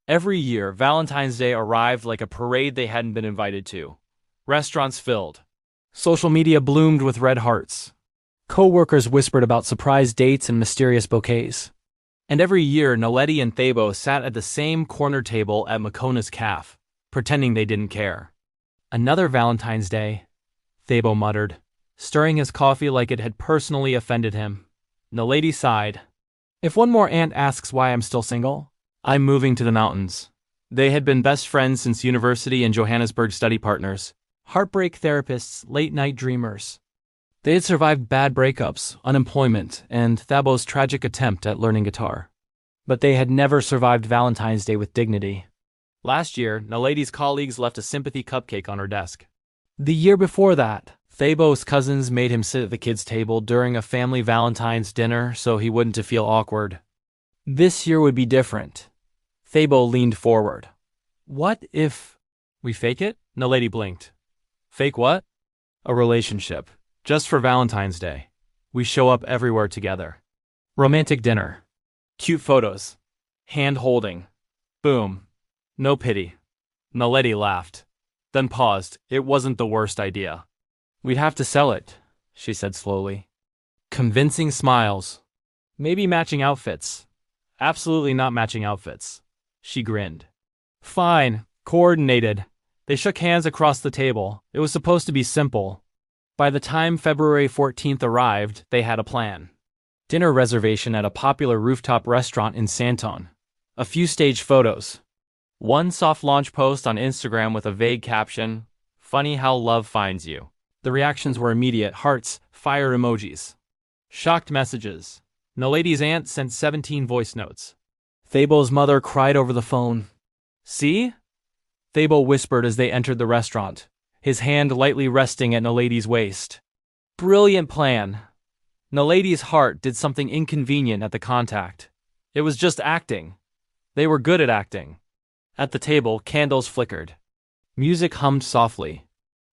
Every year, Valentine's Day arrived like a parade they hadn't been invited to. Restaurants filled. Social media bloomed with red hearts. Co-workers whispered about surprise dates and mysterious bouquets. And every year, Naledi and Thabo sat at the same corner table at Makona's cafe, pretending they didn't care. Another Valentine's Day, Thabo muttered, stirring his coffee like it had personally offended him. Naledi sighed. If one more aunt asks why I'm still single, I'm moving to the mountains. They had been best friends since university and Johannesburg study partners. Heartbreak therapists, late-night dreamers. They had survived bad breakups, unemployment, and Thabo's tragic attempt at learning guitar. But they had never survived Valentine's Day with dignity. Last year, Naledi's colleagues left a sympathy cupcake on her desk. The year before that, Thabo's cousins made him sit at the kids' table during a family Valentine's dinner so he wouldn't feel awkward. This year would be different. Thabo leaned forward. What if we fake it? Naledi blinked. Fake what? A relationship. Just for Valentine's Day. We show up everywhere together. Romantic dinner. Cute photos. Hand holding. Boom. No pity. Naledi laughed. Then paused. It wasn't the worst idea. We'd have to sell it, she said slowly. Convincing smiles. Maybe matching outfits. Absolutely not matching outfits. She grinned. Fine. Coordinated. They shook hands across the table. It was supposed to be simple. By the time February 14th arrived, they had a plan. Dinner reservation at a popular rooftop restaurant in Santon. A few stage photos. One soft launch post on Instagram with a vague caption, "Funny how love finds you." The reactions were immediate: hearts, fire emojis. Shocked messages. Naledi's aunt sent 17 voice notes. Thabo's mother cried over the phone. See? Thabo whispered as they entered the restaurant, his hand lightly resting at Naledi's waist. Brilliant plan. Naledi's heart did something inconvenient at the contact. It was just acting. They were good at acting. At the table, candles flickered. Music hummed softly.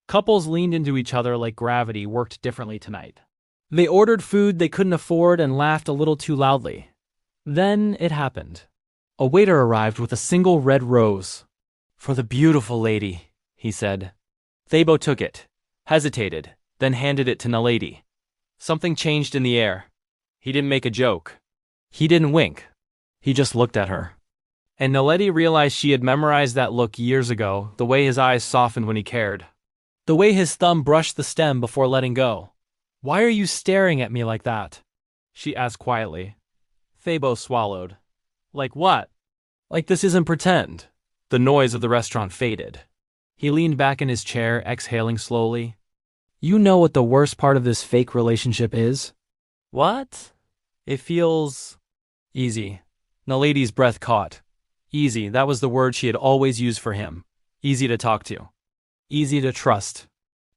Couples leaned into each other like gravity worked differently tonight. They ordered food they couldn't afford and laughed a little too loudly. Then it happened. A waiter arrived with a single red rose. For the beautiful lady, he said. Thabo took it, hesitated, then handed it to Naledi. Something changed in the air. He didn't make a joke. He didn't wink. He just looked at her. And Naledi realized she had memorized that look years ago, the way his eyes softened when he cared. The way his thumb brushed the stem before letting go. Why are you staring at me like that? She asked quietly. Thabo swallowed. Like what? Like this isn't pretend. The noise of the restaurant faded. He leaned back in his chair, exhaling slowly. You know what the worst part of this fake relationship is? What? It feels easy. Naledi's breath caught. Easy, that was the word she had always used for him. Easy to talk to. Easy to trust.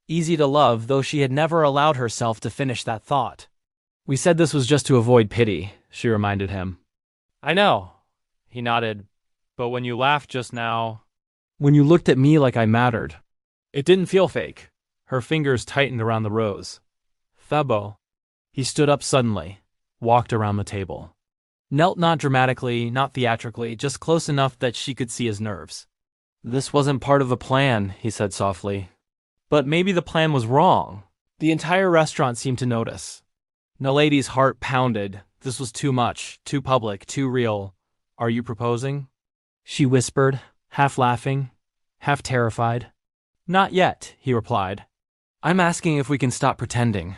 Easy to love, though she had never allowed herself to finish that thought. We said this was just to avoid pity, she reminded him. I know. He nodded. But when you laughed just now... When you looked at me like I mattered. It didn't feel fake. Her fingers tightened around the rose. Thabo. He stood up suddenly, walked around the table. Knelt not dramatically, not theatrically, just close enough that she could see his nerves. This wasn't part of the plan, he said softly. But maybe the plan was wrong. The entire restaurant seemed to notice. Naledi's heart pounded. This was too much, too public, too real. Are you proposing? She whispered, half laughing, half terrified. Not yet, he replied. I'm asking if we can stop pretending.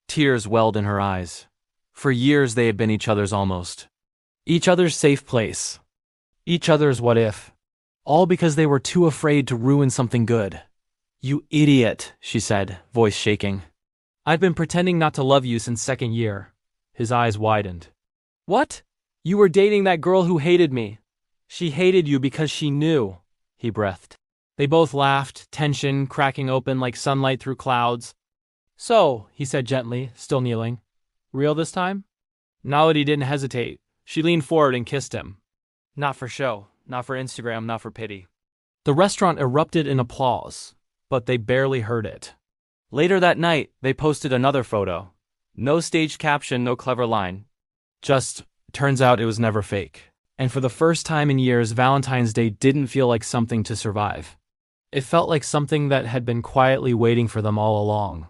Tears welled in her eyes. For years they had been each other's almost. Each other's safe place. Each other's what if. All because they were too afraid to ruin something good. You idiot, she said, voice shaking. I've been pretending not to love you since second year. His eyes widened. What? You were dating that girl who hated me. She hated you because she knew, he breathed. They both laughed, tension cracking open like sunlight through clouds. So, he said gently, still kneeling. Real this time? Naledi didn't hesitate. She leaned forward and kissed him. Not for show, not for Instagram, not for pity. The restaurant erupted in applause, but they barely heard it. Later that night, they posted another photo. No staged caption, no clever line. Just, turns out it was never fake. And for the first time in years, Valentine's Day didn't feel like something to survive. It felt like something that had been quietly waiting for them all along.